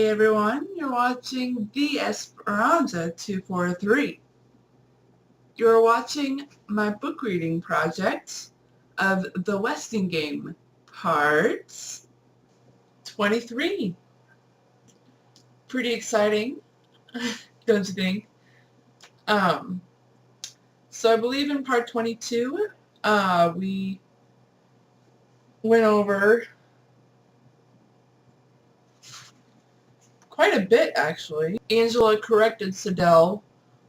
Hey everyone, you're watching the Esperanza 243. You're watching my book reading project of The Westing Game, part 23. Pretty exciting, don't you think? So I believe in part 22, we went over quite a bit actually. Angela corrected Sadell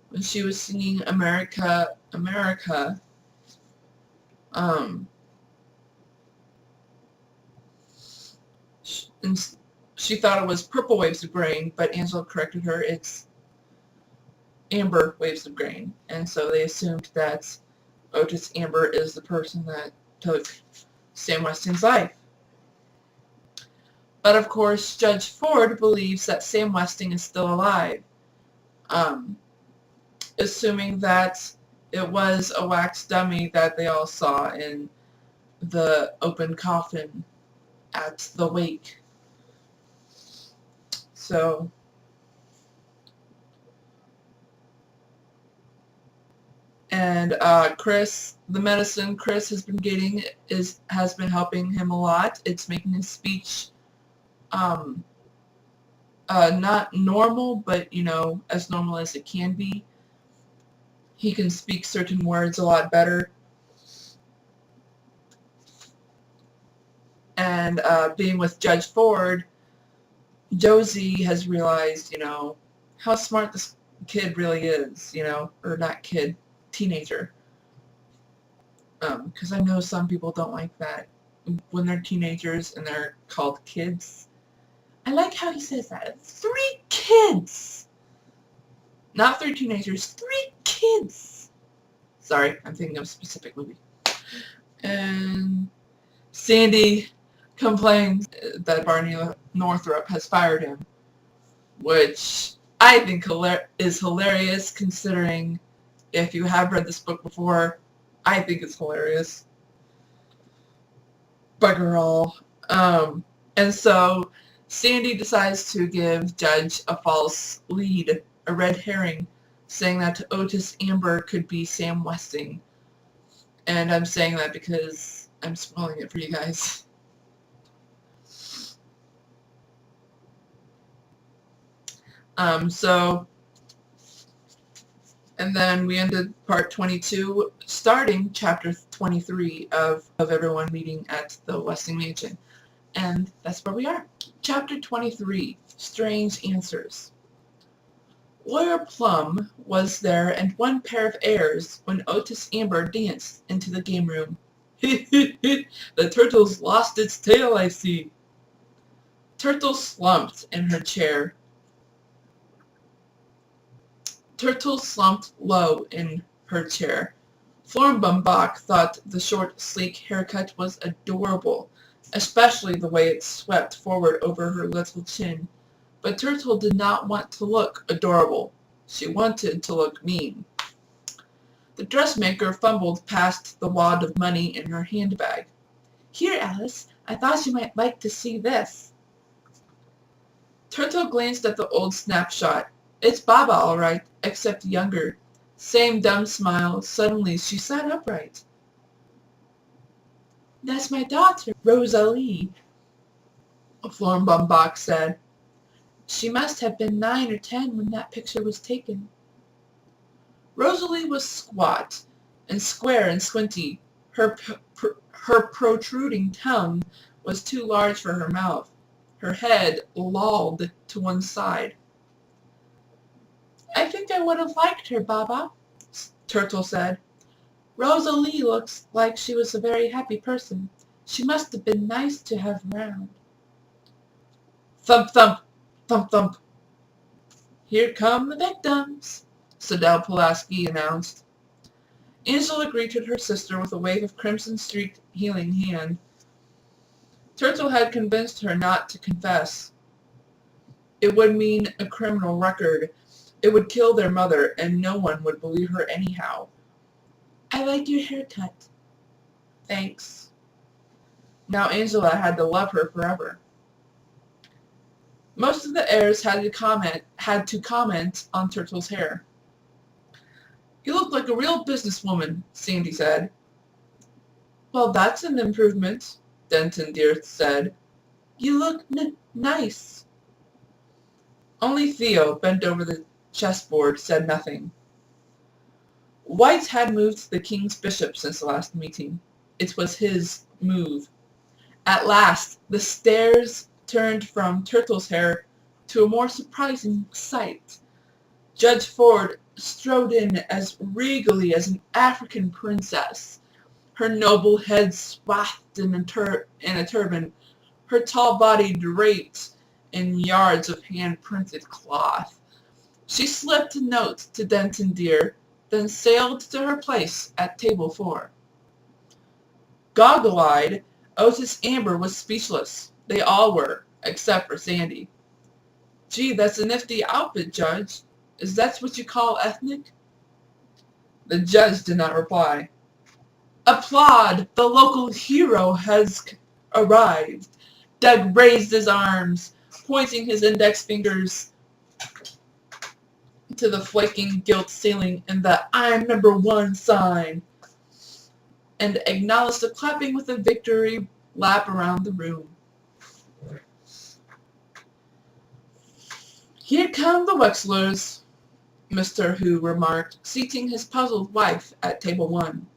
when she was singing America, America. And she thought it was Purple Waves of Grain, but Angela corrected her, it's Amber Waves of Grain. And so they assumed that Otis Amber is the person that took Sam Westing's life. But of course, Judge Ford believes that Sam Westing is still alive, assuming that it was a wax dummy that they all saw in the open coffin at the wake. So and Chris, the medicine Chris has been getting has been helping him a lot. It's making his speech not normal, but as normal as it can be. He can speak certain words a lot better. And being with Judge Ford, Josie has realized, how smart this kid really is, or not kid, teenager. Because I know some people don't like that when they're teenagers and they're called kids. I like how he says that. 3 kids! Not 3 teenagers, 3 kids! Sorry, I'm thinking of a specific movie. And Sandy complains that Barney Northrop has fired him, which I think is hilarious considering if you have read this book before, I think it's hilarious. Bugger all. And so Sandy decides to give Judge a false lead, a red herring, saying that Otis Amber could be Sam Westing. And I'm saying that because I'm spoiling it for you guys. And then we ended part 22, starting chapter 23 of everyone meeting at the Westing Mansion. And that's where we are. Chapter 23, Strange Answers. Lawyer Plum was there and one pair of airs when Otis Amber danced into the game room. The turtle's lost its tail, I see. Turtle slumped in her chair. Turtle slumped low in her chair. Florenbombach thought the short, sleek haircut was adorable, especially the way it swept forward over her little chin. But Turtle did not want to look adorable. She wanted to look mean. The dressmaker fumbled past the wad of money in her handbag. Here, Alice, I thought you might like to see this. Turtle glanced at the old snapshot. It's Baba, all right, except younger. Same dumb smile. Suddenly she sat upright. That's my daughter, Rosalie, Florenbombach said. She must have been 9 or 10 when that picture was taken. Rosalie was squat and square and squinty. Her protruding tongue was too large for her mouth. Her head lolled to one side. I think I would have liked her, Baba, Turtle said. Rosalie looks like she was a very happy person. She must have been nice to have around. Thump, thump, thump, thump. Here come the victims, Sadell Pulaski announced. Angela greeted her sister with a wave of crimson-streaked healing hand. Turtle had convinced her not to confess. It would mean a criminal record. It would kill their mother, and no one would believe her anyhow. I like your haircut. Thanks. Now Angela had to love her forever. Most of the heirs had to comment on Turtle's hair. "You look like a real businesswoman," Sandy said. "Well, that's an improvement," Denton Deer said. "You look nice." Only Theo, bent over the chessboard, said nothing. White had moved to the King's Bishop since the last meeting. It was his move. At last, the stares turned from Turtle's hair to a more surprising sight. Judge Ford strode in as regally as an African princess, her noble head swathed in a turban, her tall body draped in yards of hand-printed cloth. She slipped a note to Denton Deer, then sailed to her place at table 4. Goggle-eyed, Otis Amber was speechless. They all were, except for Sandy. "Gee, that's a nifty outfit, Judge. Is that what you call ethnic?" The judge did not reply. "Applaud! The local hero has arrived." Doug raised his arms, pointing his index fingers to the flaking gilt ceiling and the "I'm number one" sign, and acknowledged the clapping with a victory lap around the room. "Here come the Wexlers," Mr. Hu remarked, seating his puzzled wife at table 1.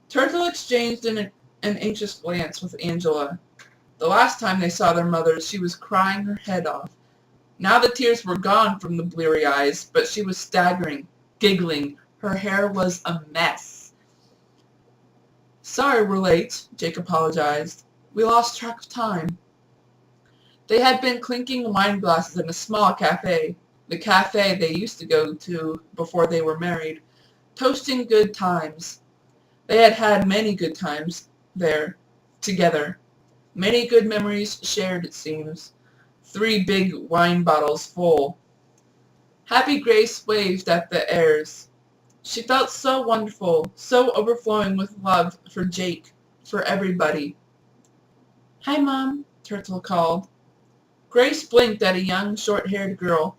Turtle exchanged an anxious glance with Angela. The last time they saw their mother, she was crying her head off. Now the tears were gone from the bleary eyes, but she was staggering, giggling. Her hair was a mess. "Sorry we're late," Jake apologized. "We lost track of time." They had been clinking wine glasses in a small cafe, the cafe they used to go to before they were married, toasting good times. They had had many good times there, together. Many good memories shared, it seems. 3 big wine bottles full. Happy Grace waved at the heirs. She felt so wonderful, so overflowing with love for Jake, for everybody. "Hi, Mom," Turtle called. Grace blinked at a young, short-haired girl.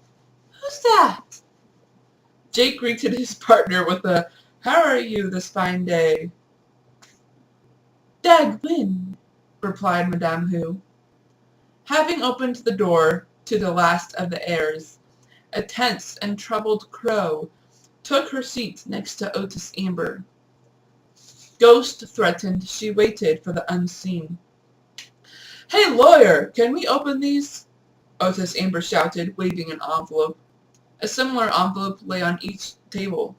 "Who's that?" Jake greeted his partner with a "How are you this fine day?" "Dag Wynn," replied Madame Hu. Having opened the door to the last of the heirs, a tense and troubled Crow took her seat next to Otis Amber. Ghost threatened, she waited for the unseen. "Hey, lawyer, can we open these?" Otis Amber shouted, waving an envelope. A similar envelope lay on each table.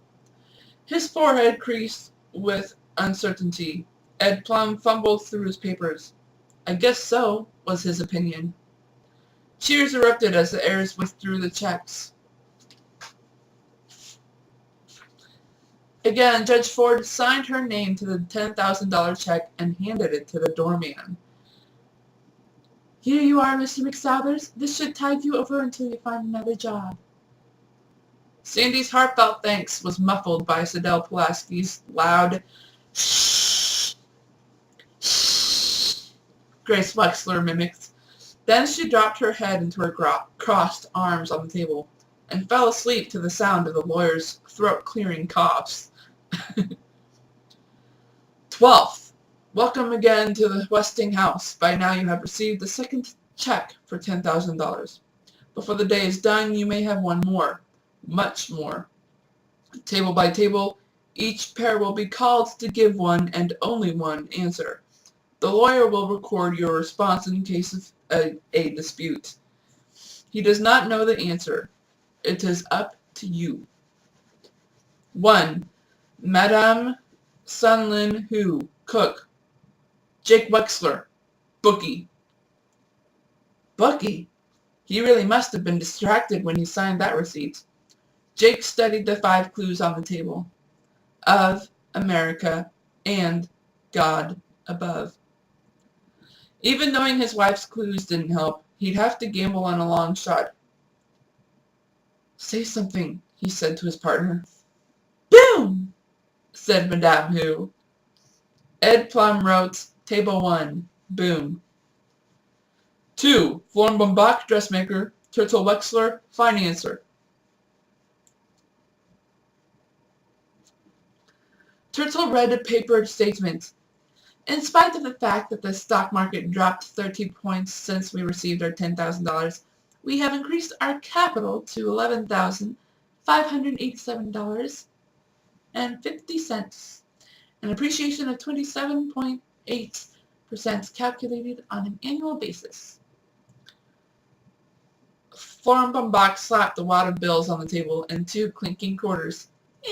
His forehead creased with uncertainty. Ed Plum fumbled through his papers. "I guess so," was his opinion. Cheers erupted as the heirs withdrew the checks. Again, Judge Ford signed her name to the $10,000 check and handed it to the doorman. "Here you are, Mr. McSouthers. This should tide you over until you find another job." Sandy's heartfelt thanks was muffled by Sidel Pulaski's loud "shh, shh," Grace Wexler mimicked. Then she dropped her head into her crossed arms on the table and fell asleep to the sound of the lawyer's throat-clearing coughs. 12th. Welcome again to the Westinghouse. By now you have received the second check for $10,000. Before the day is done, you may have one more. Much more. Table by table, each pair will be called to give one and only one answer. The lawyer will record your response in case of a dispute. He does not know the answer. It is up to you. 1. Madame Sunlin Hu, cook. Jake Wexler, bookie. Bookie? He really must have been distracted when he signed that receipt. Jake studied the 5 clues on the table. Of, America, and God above. Even knowing his wife's clues didn't help, he'd have to gamble on a long shot. "Say something," he said to his partner. "Boom!" said Madame Hu. Ed Plum wrote, Table 1, boom. 2. Florenbombach, dressmaker. Turtle Wexler, financer. Turtle read a papered statement. In spite of the fact that the stock market dropped 30 points since we received our $10,000, we have increased our capital to $11,587.50, an appreciation of 27.8% calculated on an annual basis. Florenbombach slapped the wad of bills on the table and 2 clinking quarters.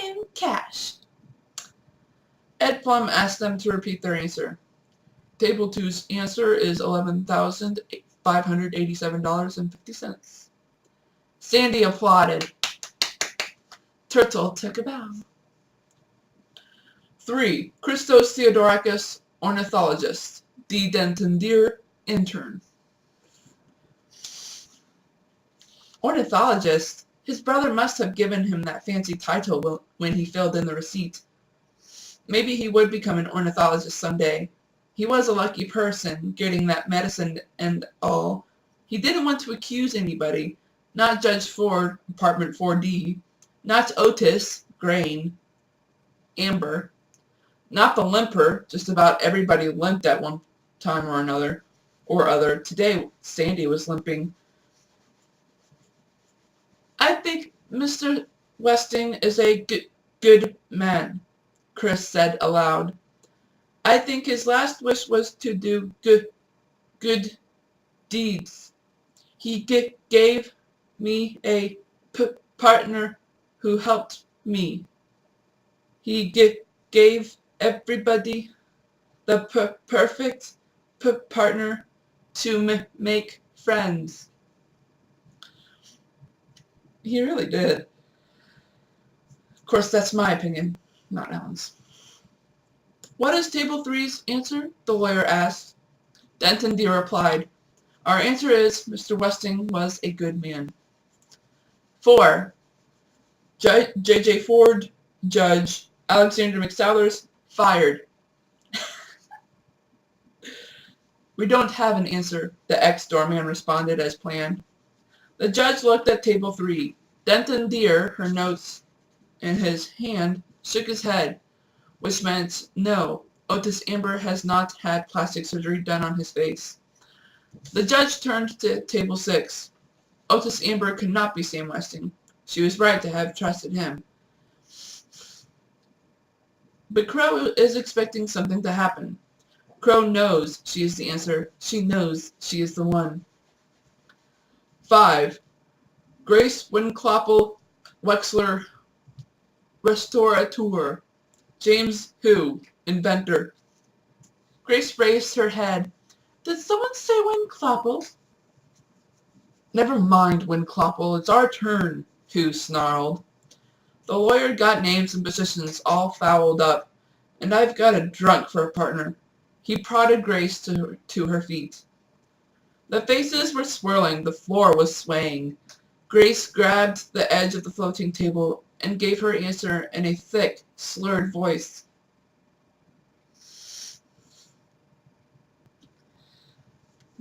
In cash. Ed Plum asked them to repeat their answer. Table 2's answer is $11,587.50. Sandy applauded. Turtle took a bow. 3. Christos Theodorakis, ornithologist. D. Denton Deer, intern. Ornithologist? His brother must have given him that fancy title when he filled in the receipt. Maybe he would become an ornithologist someday. He was a lucky person, getting that medicine and all. He didn't want to accuse anybody. Not Judge Ford, Apartment 4D. Not Otis, Grain. Amber. Not the limper. Just about everybody limped at one time or another. Or other. Today, Sandy was limping. I think Mr. Westing is a good man, Chris said aloud. I think his last wish was to do good deeds. He gave me a partner who helped me. He gave everybody the perfect partner to make friends. He really did. Of course, that's my opinion, not Alan's. What is Table 3's answer? The lawyer asked. Denton Deer replied, Our answer is Mr. Westing was a good man. 4. J.J. Ford, Judge. Alexander McSallers, fired. We don't have an answer, the ex-doorman responded as planned. The judge looked at Table 3. Denton Deer, her notes in his hand, shook his head, which meant no, Otis Amber has not had plastic surgery done on his face. The judge turned to Table 6. Otis Amber could not be Sam Westing. She was right to have trusted him. But Crow is expecting something to happen. Crow knows she is the answer. She knows she is the one. 5. Grace Winclopple Wexler, restaurateur. James Who, inventor. Grace raised her head. Did someone say Winclopple? Never mind, Winclopple. It's our turn, Who snarled. The lawyer got names and positions all fouled up, and I've got a drunk for a partner. He prodded Grace to her feet. The faces were swirling. The floor was swaying. Grace grabbed the edge of the floating table and gave her answer in a thick, slurred voice.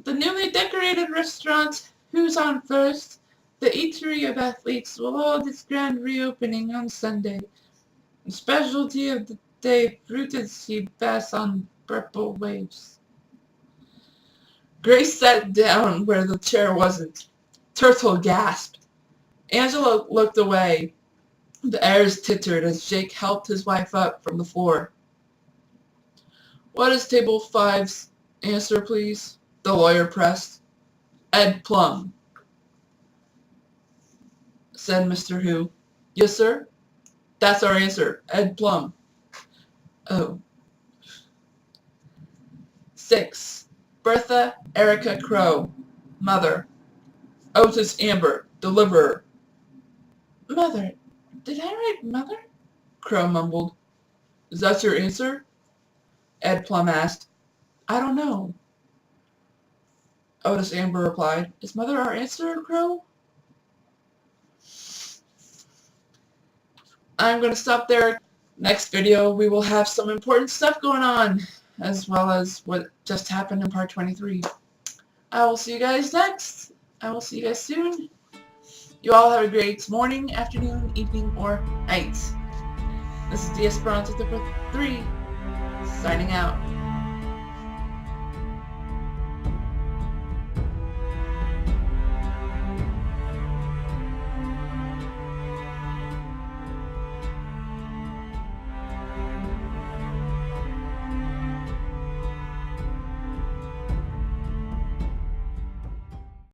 The newly decorated restaurant, Who's on First, the Eatery of Athletes, will hold its grand reopening on Sunday. The specialty of the day, fruited sea bass on purple waves. Grace sat down where the chair wasn't. Turtle gasped. Angela looked away. The airs tittered as Jake helped his wife up from the floor. What is Table 5's answer, please? The lawyer pressed. Ed Plum, said Mr. Who. Yes, sir? That's our answer. Ed Plum. Oh. 6. Bertha Erica Crow, mother. Otis Amber, deliverer. Mother. Did I write mother? Crow mumbled. Is that your answer? Ed Plum asked. I don't know. Otis Amber replied. Is mother our answer, Crow? I'm going to stop there. Next video, we will have some important stuff going on, as well as what just happened in part 23. I will see you guys next. I will see you guys soon. You all have a great morning, afternoon, evening, or night. This is the Esperanza 3 signing out.